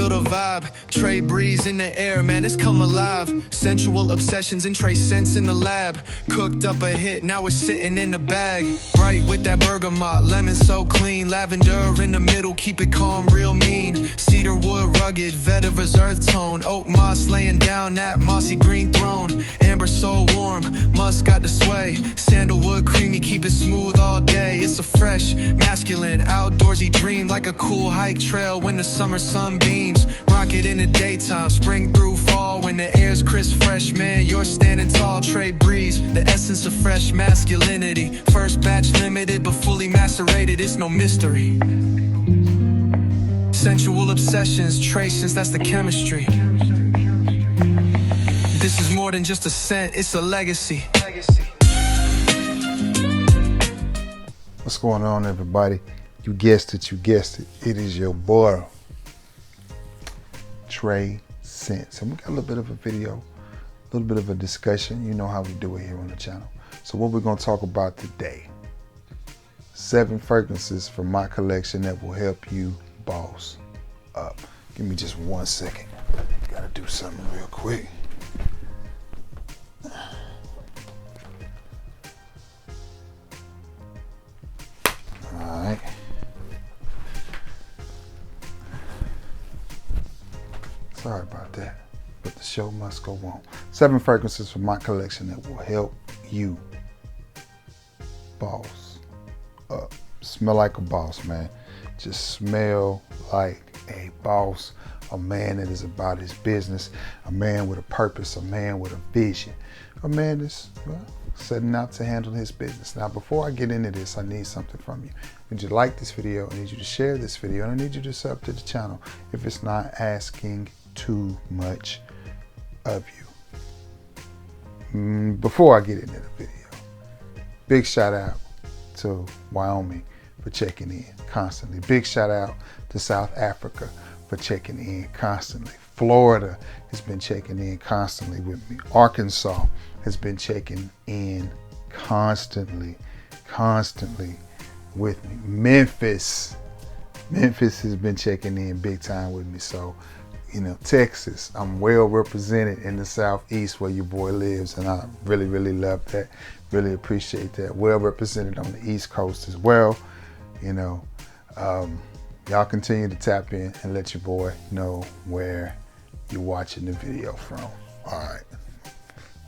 feel the vibe. Trade breeze in the air, man, it's come alive. Sensual obsessions and trace scents in the lab. Cooked up a hit, now it's sitting in the bag. Bright with that bergamot, lemon so clean. Lavender in the middle, keep it calm, real mean. Cedar wood rugged, vetiver's earth tone. Oak moss laying down that mossy green throne. Amber so warm, musk got the sway. Sandalwood creamy, keep it smooth all day. It's a fresh, masculine, outdoorsy dream. Like a cool hike trail when the summer sun beams. Rock it in the daytime, spring through fall. When the air's crisp fresh, man, you're standing tall. Trade breeze, the essence of fresh masculinity. First batch limited, but fully macerated, it's no mystery. Sensual obsessions, traces, that's the chemistry. This is more than just a scent, it's a legacy. What's going on, everybody? You guessed it, it is your boy, Trey Scents. And we got a little bit of a video, a little bit of a discussion. You know how we do it here on the channel. So what we're gonna talk about today, 7 fragrances from my collection that will help you boss up. Give me just 1 second. Gotta do something real quick. Alright. Sorry about that, but the show must go on. 7 fragrances from my collection that will help you boss up. Smell like a boss, man. Just smell like a boss, a man that is about his business, a man with a purpose, a man with a vision, a man that's, well, setting out to handle his business. Now, before I get into this, I need something from you. I need you to like this video, I need you to share this video, and I need you to sub to the channel if it's not asking too much of you. Before I get into the video, big shout out to Wyoming for checking in constantly. Big shout out to South Africa for checking in constantly. Florida has been checking in constantly with me. Arkansas has been checking in constantly with me. Memphis has been checking in big time with me. So, you know, Texas, I'm well represented in the Southeast where your boy lives, and I really, really love that. Really appreciate that. Well represented on the East Coast as well. You know, y'all continue to tap in and let your boy know where you're watching the video from. All right.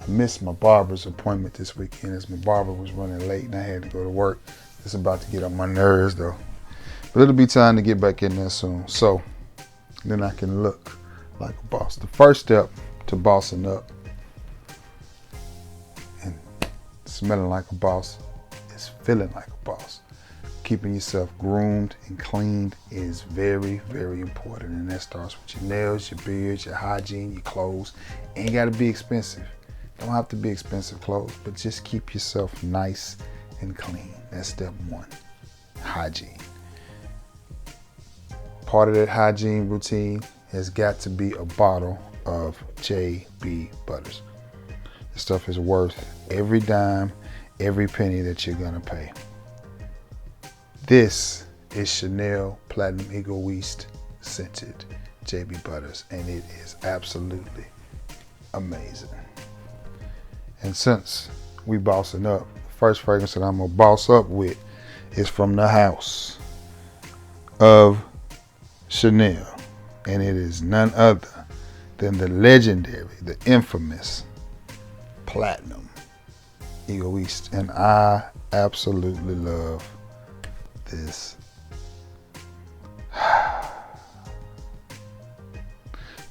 I missed my barber's appointment this weekend as my barber was running late and I had to go to work. It's about to get on my nerves though. But it'll be time to get back in there soon. So then I can look like a boss. The first step to bossing up and smelling like a boss is feeling like a boss. Keeping yourself groomed and cleaned is very, very important. And that starts with your nails, your beard, your hygiene, your clothes. Ain't gotta be expensive. Don't have to be expensive clothes, but just keep yourself nice and clean. That's step 1, hygiene. Part of that hygiene routine has got to be a bottle of JB Butters. This stuff is worth every dime, every penny that you're gonna pay. This is Chanel Platinum Egoiste scented JB Butters, and it is absolutely amazing. And since we bossing up, the first fragrance that I'm gonna boss up with is from the house of Chanel, and it is none other than the legendary, the infamous Platinum Egoiste, and I absolutely love this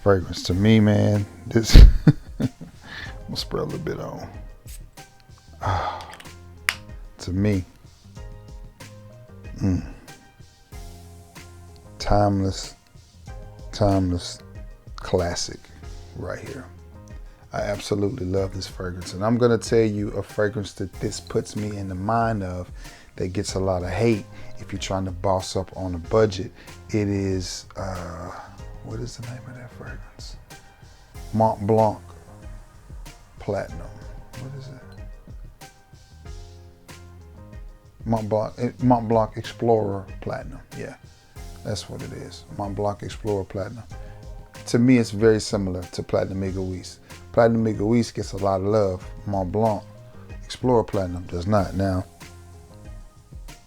fragrance. To me, man, this I'm gonna spread a little bit on. To me, timeless classic right here. I absolutely love this fragrance, and I'm gonna tell you a fragrance that this puts me in the mind of that gets a lot of hate if you're trying to boss up on a budget. It is, what is the name of that fragrance? Mont Blanc Platinum. What is it? Mont Blanc Explorer Platinum. Yeah, that's what it is. Mont Blanc Explorer Platinum. to me, it's very similar to Platinum Egoiste. Platinum Egoiste gets a lot of love. Mont Blanc Explorer Platinum does not. Now,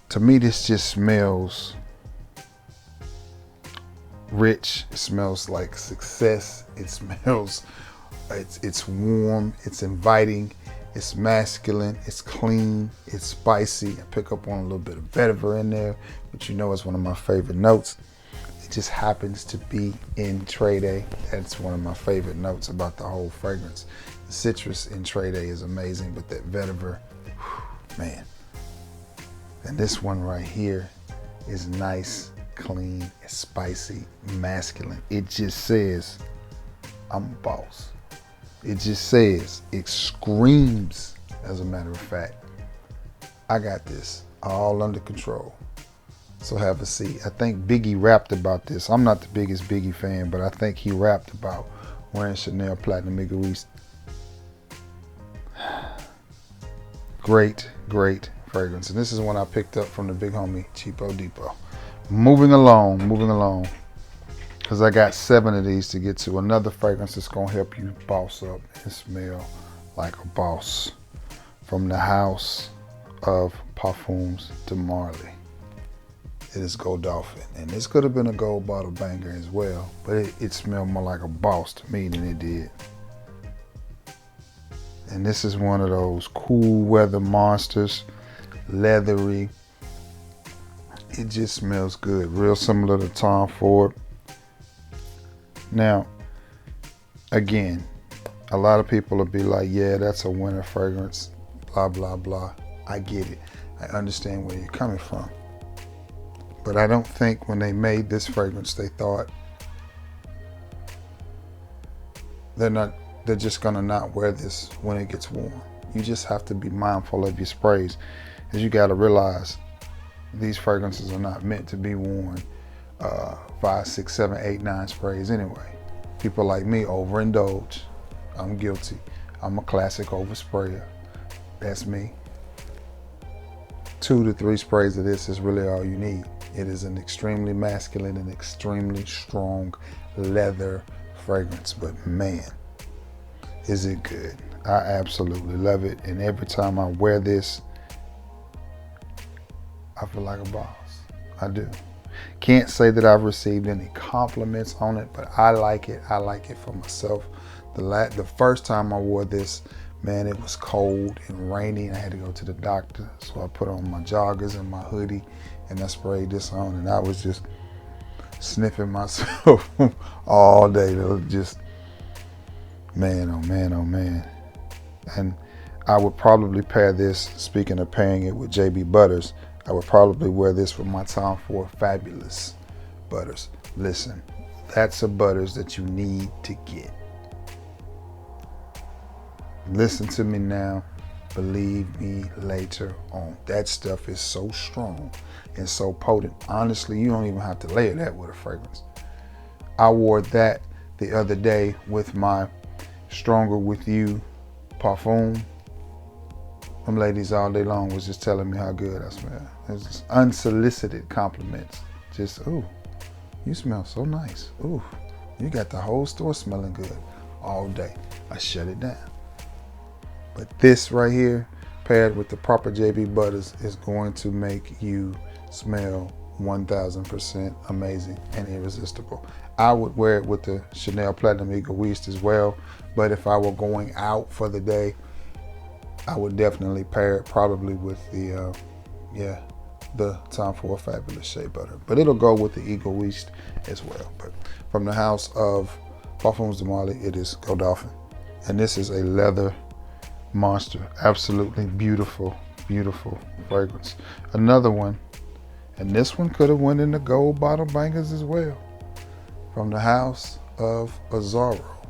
to me, this just smells rich. It smells like success. It smells, it's warm, it's inviting, it's masculine, it's clean, it's spicy. I pick up on a little bit of vetiver in there, but you know it's one of my favorite notes. It just happens to be in Trade A. That's one of my favorite notes about the whole fragrance. The citrus in Trade A is amazing, but that vetiver, whew, man. And this one right here is nice, clean, it's spicy, masculine. It just says, I'm a boss. It just says, it screams, as a matter of fact, I got this all under control. So have a seat. I think Biggie rapped about this. I'm not the biggest Biggie fan, but I think he rapped about wearing Chanel Platinum Egoiste. Great, great fragrance. And this is one I picked up from the big homie Cheapo Depot. Moving along, because I got 7 of these to get to. Another fragrance that's gonna help you boss up and smell like a boss. From the house of Parfums de Marly. It is Godolphin. And this could have been a gold bottle banger as well, but it smelled more like a boss to me than it did. And this is one of those cool weather monsters, leathery. It just smells good, real similar to Tom Ford. Now, again, a lot of people will be like, yeah, that's a winter fragrance, blah, blah, blah. I get it. I understand where you're coming from. But I don't think when they made this fragrance, they thought they're just gonna not wear this when it gets warm. You just have to be mindful of your sprays, because you gotta realize these fragrances are not meant to be worn 5, 6, 7, 8, 9 sprays anyway. People like me overindulge. I'm guilty. I'm a classic oversprayer. That's me. 2 to 3 sprays of this is really all you need. It is an extremely masculine and extremely strong leather fragrance, but man, is it good. I absolutely love it. And every time I wear this, I feel like a boss. I do. Can't say that I've received any compliments on it, but I like it. I like it for myself. The first time I wore this, man, it was cold and rainy. I had to go to the doctor, so I put on my joggers and my hoodie, and I sprayed this on, and I was just sniffing myself all day. It was just, man, oh man, oh man. And I would probably pair this, speaking of pairing it with JB Butters, I would probably wear this with my Tom Ford Fabulous Butters. Listen, that's a Butters that you need to get. Listen to me now, believe me later on. That stuff is so strong and so potent. Honestly, you don't even have to layer that with a fragrance. I wore that the other day with my Stronger With You Parfum. Them ladies all day long was just telling me how good I smell. It's just unsolicited compliments. Just, ooh, you smell so nice. Ooh, you got the whole store smelling good all day. I shut it down. But this right here, paired with the proper JB Butters, is going to make you smell 1000% amazing and irresistible. I would wear it with the Chanel Platinum Egoiste as well, but if I were going out for the day, I would definitely pair it probably with the Tom Ford Fabulous Shea Butter. But it'll go with the Egoiste as well. But from the house of Parfums de Marly, it is Godolphin. And this is a leather monster. Absolutely beautiful, beautiful fragrance. Another one, and this one could have went in the gold bottle bangers as well. From the house of Azzaro,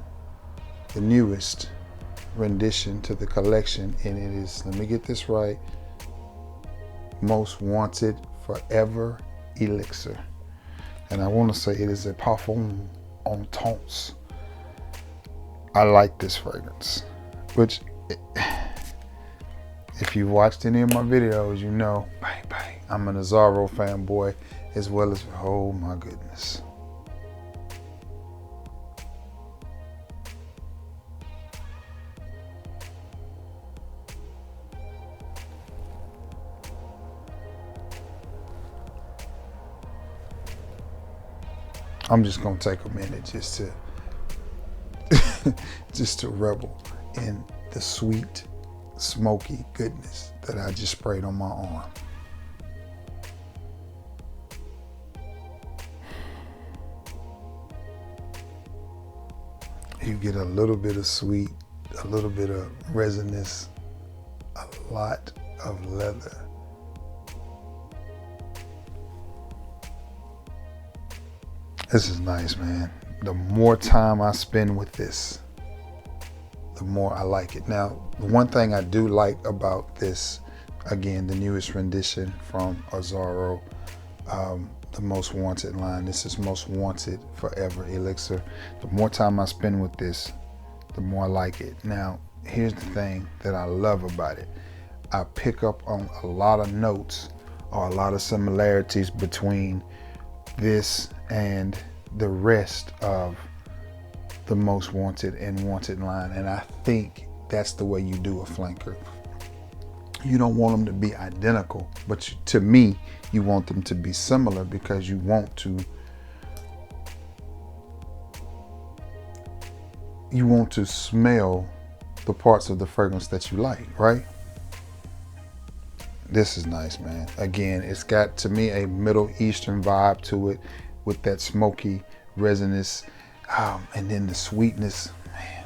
the newest rendition to the collection, and it is, let me get this right, Most Wanted Forever Elixir. And I want to say it is a Parfum en Tons. I like this fragrance, which if you've watched any of my videos, you know, bang, bang, I'm an Azzaro fanboy, as well as, oh my goodness. I'm just gonna take a minute just to just to revel in the sweet, smoky goodness that I just sprayed on my arm. You get a little bit of sweet, a little bit of resinous, a lot of leather. This is nice, man. The more time I spend with this, the more I like it. Now, the one thing I do like about this, again, the newest rendition from Azzaro, the Most Wanted line. This is Most Wanted Forever Elixir. The more time I spend with this, the more I like it. Now, here's the thing that I love about it. I pick up on a lot of notes or a lot of similarities between this and the rest of the Most Wanted and Wanted line, and I think that's the way you do a flanker. You don't want them to be identical, but to me, you want them to be similar because you want to smell the parts of the fragrance that you like, right? This is nice, man. Again, it's got, to me, a Middle Eastern vibe to it with that smoky resinous, and then the sweetness, man.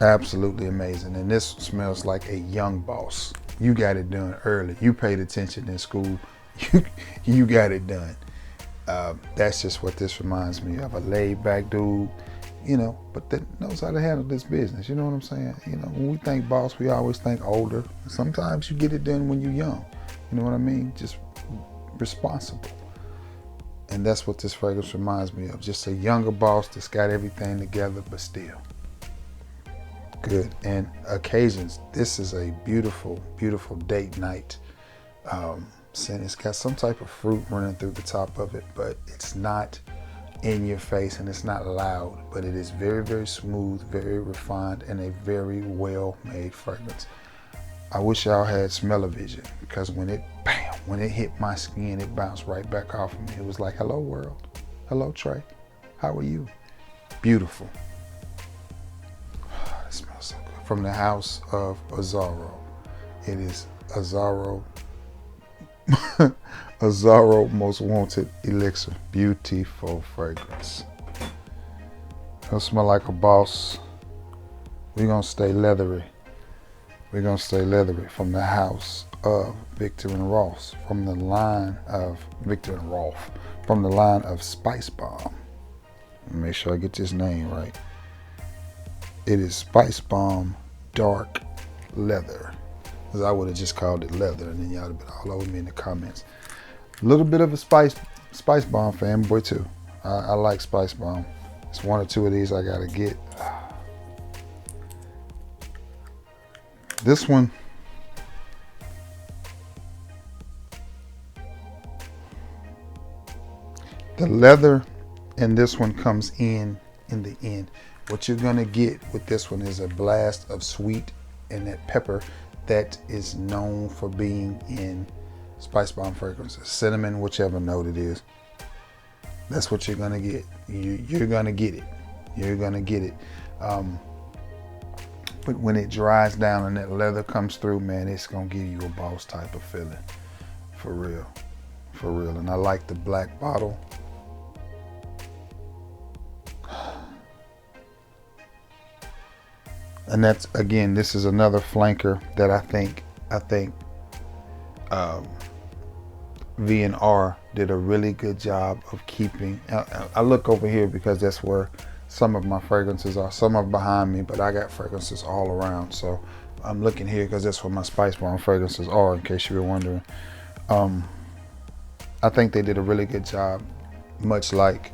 Absolutely amazing. And this smells like a young boss. You got it done early. You paid attention in school. You got it done. That's just what this reminds me of, a laid back dude, you know, but that knows how to handle this business. You know what I'm saying? You know, when we think boss, we always think older. Sometimes you get it done when you're young. You know what I mean? Just responsible. And that's what this fragrance reminds me of. Just a younger boss that's got everything together, but still good. And occasions, this is a beautiful, beautiful date night scent. It's got some type of fruit running through the top of it, but it's not in your face and it's not loud, but it is very, very smooth, very refined, and a very well-made fragrance. I wish y'all had smell-o-vision, because when it, bam, when it hit my skin, it bounced right back off of me. It was like, hello world, hello Trey, how are you? Beautiful. It smells so good. From the house of Azzaro. It is Azzaro, Azzaro Most Wanted Elixir. Beautiful fragrance. It'll smell like a boss. We're gonna stay leathery. We're gonna stay leathery, from the house of Victor and Ross, from the line of Victor and Rolf, from the line of Spicebomb. Make sure I get this name right. It is Spicebomb Dark Leather. Because I would have just called it leather, and then y'all would have been all over me in the comments. A little bit of a Spicebomb fanboy too. I like Spicebomb. It's one or two of these I gotta get. This one, the leather and this one comes in the end. What you're gonna get with this one is a blast of sweet and that pepper that is known for being in Spicebomb fragrances. Cinnamon, whichever note it is. That's what you're gonna get. You're gonna get it. You're gonna get it. But when it dries down and that leather comes through, man, it's gonna give you a boss type of feeling. For real. For real. And I like the black bottle. And that's, again, this is another flanker that I think V&R did a really good job of keeping. I look over here because that's where some of my fragrances are. Some are behind me, but I got fragrances all around. So I'm looking here because that's where my Spicebomb fragrances are, in case you were wondering. I think they did a really good job, much like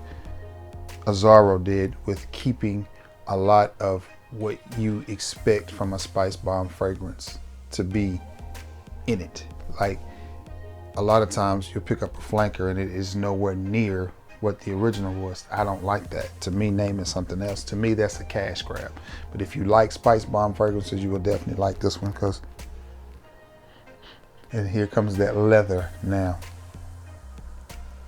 Azzaro did, with keeping a lot of what you expect from a Spicebomb fragrance to be in it. Like, a lot of times you'll pick up a flanker and it is nowhere near what the original was. I don't like that. To me, naming something else, to me, that's a cash grab. But if you like Spicebomb fragrances, you will definitely like this one, because, and here comes that leather now.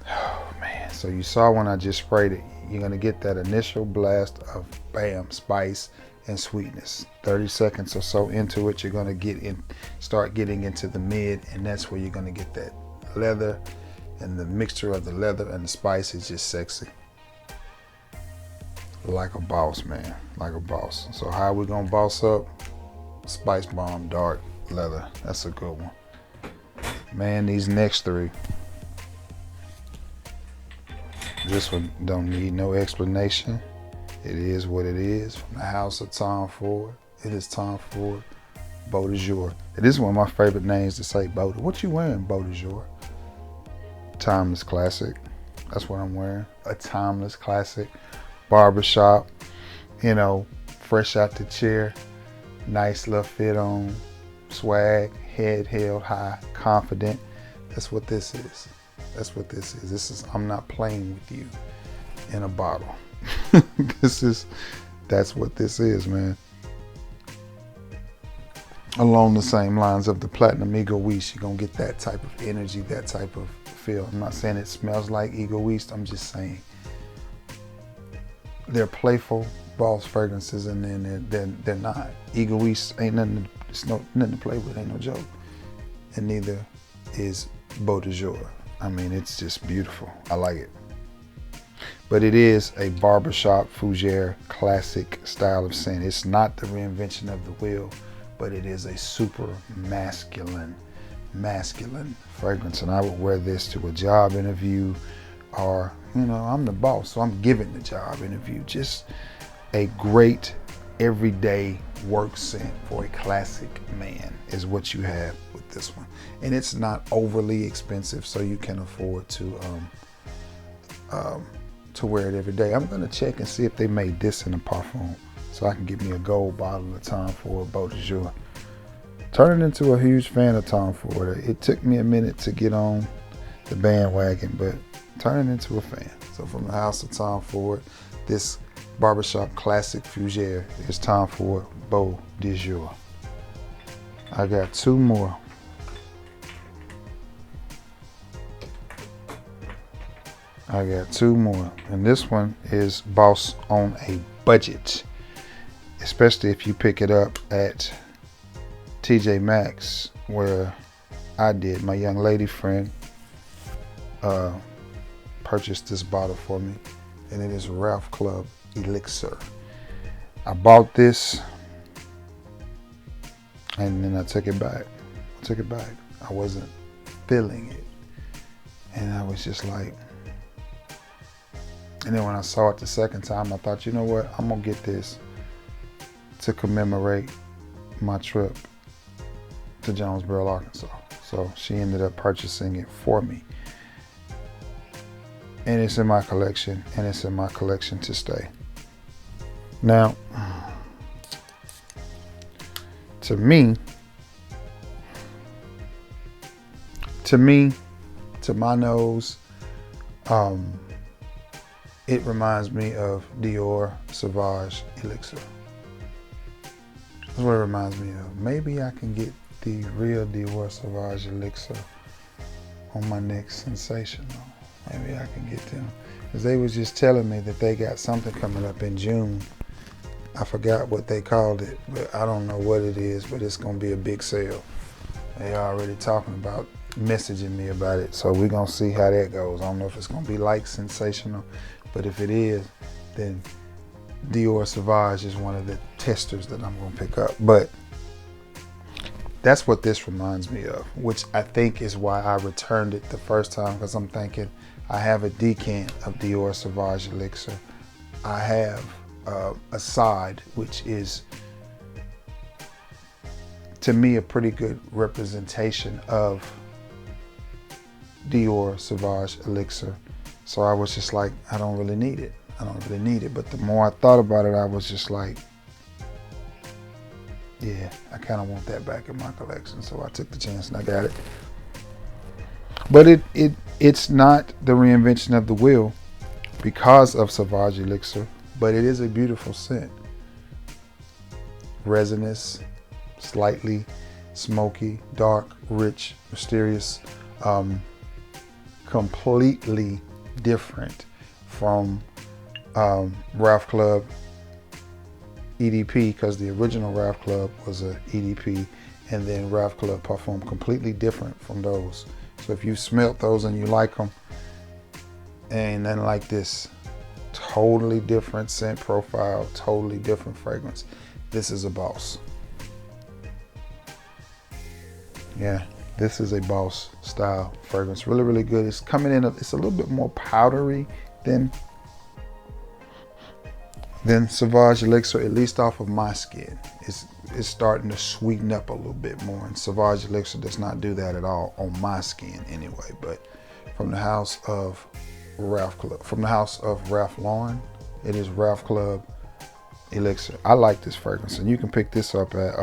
Oh man, So you saw when I just sprayed it, you're gonna get that initial blast of bam, spice and sweetness. 30 seconds or so into it, you're gonna start getting into the mid, and that's where you're gonna get that leather, and the mixture of the leather and the spice is just sexy. Like a boss, man, like a boss. So how are we gonna boss up? Spicebomb dark leather, that's a good one. Man, these next three, this one don't need no explanation. It is what it is. From the house of Tom Ford, it is Tom Ford Beau de Jour. It is one of my favorite names to say, Beau. What you wearing, Beau de Jour? Timeless classic. That's what I'm wearing. A timeless classic. Barbershop, you know, fresh out the chair. Nice little fit on. Swag, head held high, confident. That's what this is. That's what this is. I'm not playing with you in a bottle. That's what this is, man. Along the same lines of the Platinum Egoiste, you're gonna get that type of energy, that type of feel. I'm not saying it smells like Egoiste, I'm just saying they're playful boss fragrances, and then they're not. Egoiste ain't nothing. It's nothing to play with. Ain't no joke. And neither is Beau de Jour. I mean, it's just beautiful. I like it. But it is a barbershop fougere classic style of scent. It's not the reinvention of the wheel, but it is a super masculine fragrance. And I would wear this to a job interview, or, you know, I'm the boss, so I'm giving the job interview. Just a great everyday work scent for a classic man is what you have with this one. And it's not overly expensive, so you can afford to wear it every day. I'm gonna check and see if they made this in a Parfum, so I can get me a gold bottle of Tom Ford Beau de Jour. Turning into a huge fan of Tom Ford. It took me a minute to get on the bandwagon, but turning into a fan. So from the house of Tom Ford, this barbershop classic fougere is Tom Ford Beau de Jour. I got two more. And this one is Boss on a Budget, especially if you pick it up at TJ Maxx, where I did. My young lady friend purchased this bottle for me, and it is Ralph Club Elixir. I bought this and then I took it back. I wasn't feeling it, and I was just like, and then when I saw it the second time, I thought, you know what, I'm gonna get this to commemorate my trip to Jonesboro, Arkansas. So she ended up purchasing it for me, and it's in my collection, and it's in my collection to stay. Now, to me, to my nose, it reminds me of Dior Sauvage Elixir. That's what it reminds me of. Maybe I can get the real Dior Sauvage Elixir on my next sensation. Maybe I can get them. Because they was just telling me that they got something coming up in June. I forgot what they called it, but I don't know what it is, but it's gonna be a big sale. They already talking about messaging me about it, so we're gonna see how that goes. I don't know if it's gonna be like sensational, but if it is, then Dior Sauvage is one of the testers that I'm gonna pick up. But that's what this reminds me of, which I think is why I returned it the first time, because I'm thinking I have a decant of Dior Sauvage Elixir. I have a side, which is, to me, a pretty good representation of Dior Sauvage Elixir. So I was just like, I don't really need it. But the more I thought about it, I was just like, yeah, I kind of want that back in my collection. So I took the chance and I got it. But it's not the reinvention of the wheel because of Sauvage Elixir, but it is a beautiful scent. Resinous, slightly smoky, dark, rich, mysterious, completely different from Ralph Club EDP, because the original Ralph Club was a EDP, and then Ralph Club Parfum, completely different from those. So if you smelt those and you like them, ain't nothing like this. Totally different scent profile, totally different fragrance. This is a boss. Yeah, this is a boss style fragrance. Really, really good. It's coming in, it's a little bit more powdery than Sauvage Elixir, at least off of my skin. It's starting to sweeten up a little bit more, and Sauvage Elixir does not do that at all on my skin anyway. But from the house of Ralph Club, from the house of Ralph Lauren, it is Ralph Club Elixir. I like this fragrance, and you can pick this up at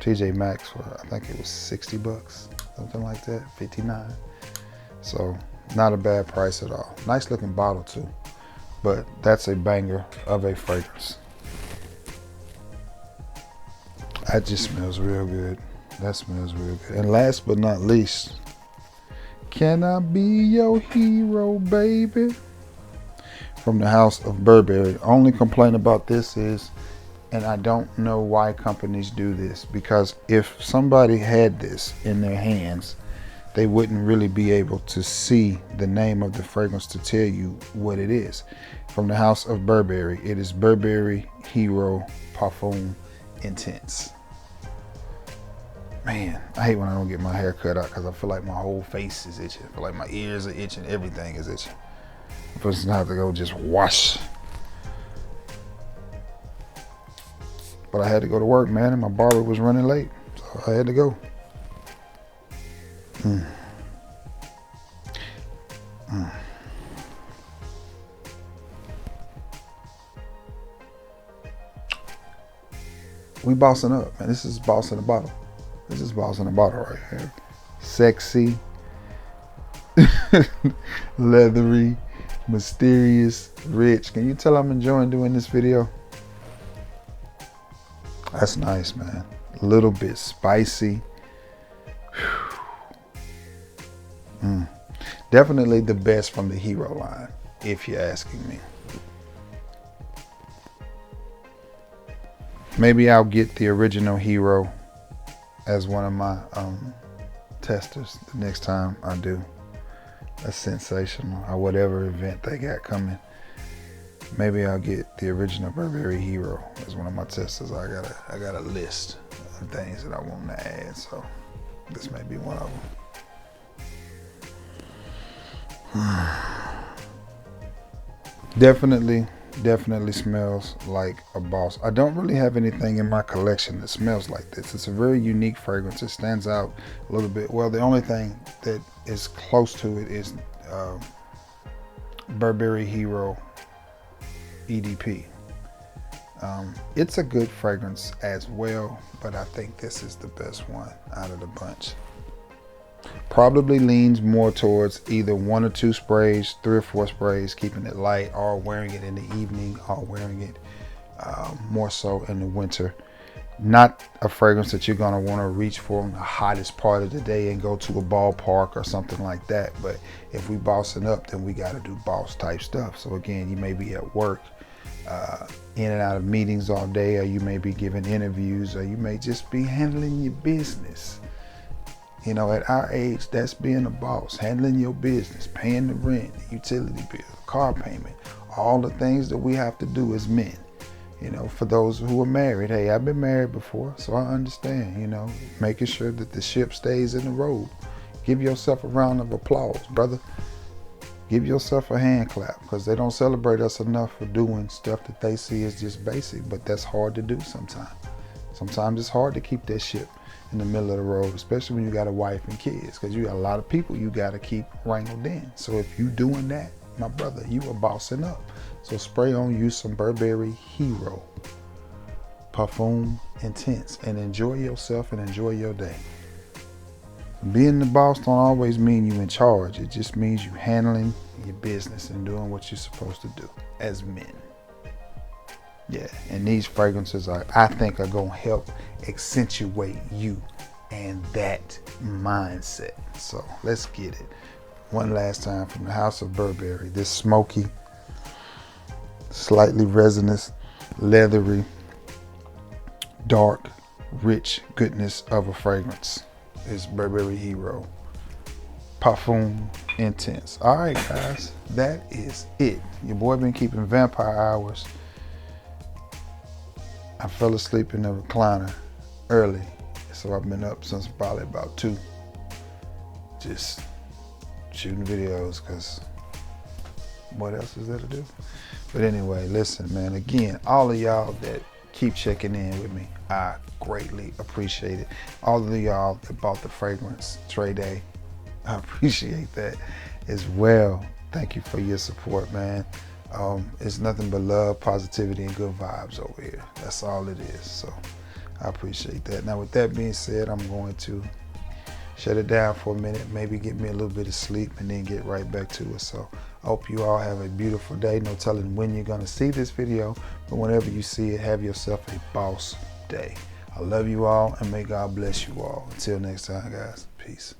TJ Maxx for, I think it was 60 bucks, something like that, 59. So not a bad price at all. Nice looking bottle too. But that's a banger of a fragrance. That just smells real good. That smells real good. And last but not least, Can I Be Your Hero, Baby? From the house of Burberry. Only complaint about this is, and I don't know why companies do this, because if somebody had this in their hands, they wouldn't really be able to see the name of the fragrance to tell you what it is. From the house of Burberry, it is Burberry Hero Parfum Intense. Man, I hate when I don't get my hair cut out, because I feel like my whole face is itching. I feel like my ears are itching, everything is itching. I'm supposed to have to go just wash. But I had to go to work, man, and my barber was running late, so I had to go. We bossing up, man. This is boss in a bottle. This is boss in a bottle right here. Sexy, leathery, mysterious, rich. Can you tell I'm enjoying doing this video? That's nice, man. A little bit spicy. Definitely the best from the Hero line, if you're asking me. Maybe I'll get the original Hero as one of my testers the next time I do a sensational or whatever event they got coming. Maybe I'll get the original Burberry Hero as one of my testers. I got a list of things that I want to add, so this may be one of them. Definitely smells like a boss. I don't really have anything in my collection that smells like this. It's a very unique fragrance. It stands out a little bit. Well, the only thing that is close to it is Burberry Hero EDP. It's a good fragrance as well, but I think this is the best one out of the bunch. Probably leans more towards either 1 or 2 sprays, 3 or 4 sprays, keeping it light, or wearing it in the evening, or wearing it more so in the winter. Not a fragrance that you're going to want to reach for in the hottest part of the day and go to a ballpark or something like that. But if we bossing up, then we got to do boss type stuff. So again, you may be at work, in and out of meetings all day, or you may be giving interviews, or you may just be handling your business. You know, at our age, that's being a boss, handling your business, paying the rent, the utility bill, car payment, all the things that we have to do as men. You know, for those who are married, hey, I've been married before, so I understand, you know, making sure that the ship stays in the road. Give yourself a round of applause, brother. Give yourself a hand clap, because they don't celebrate us enough for doing stuff that they see as just basic, but that's hard to do sometimes. Sometimes it's hard to keep that ship in the middle of the road, especially when you got a wife and kids, because you got a lot of people you got to keep wrangled in. So if you doing that, my brother, you are bossing up. So spray on you some Burberry Hero Parfum Intense and enjoy yourself and enjoy your day. Being the boss don't always mean you in charge. It just means you handling your business and doing what you're supposed to do as men. Yeah, and these fragrances I think are gonna help accentuate you and that mindset. So let's get it. one last time from the house of Burberry. This smoky, slightly resinous, leathery, dark, rich goodness of a fragrance is Burberry Hero Parfum Intense. All right, guys, that is it. Your boy been keeping vampire hours. I fell asleep in the recliner early, so I've been up since probably about 2, just shooting videos, because what else is there to do? But anyway, listen, man, again, all of y'all that keep checking in with me, I greatly appreciate it. All of y'all that bought the fragrance Trey Day, I appreciate that as well. Thank you for your support, man. It's nothing but love, positivity, and good vibes over here. That's all it is. So I appreciate that. Now, with that being said, I'm going to shut it down for a minute, maybe get me a little bit of sleep, and then get right back to it. So I hope you all have a beautiful day. No telling when you're going to see this video, but whenever you see it, have yourself a boss day. I love you all, and may God bless you all. Until next time, guys. Peace.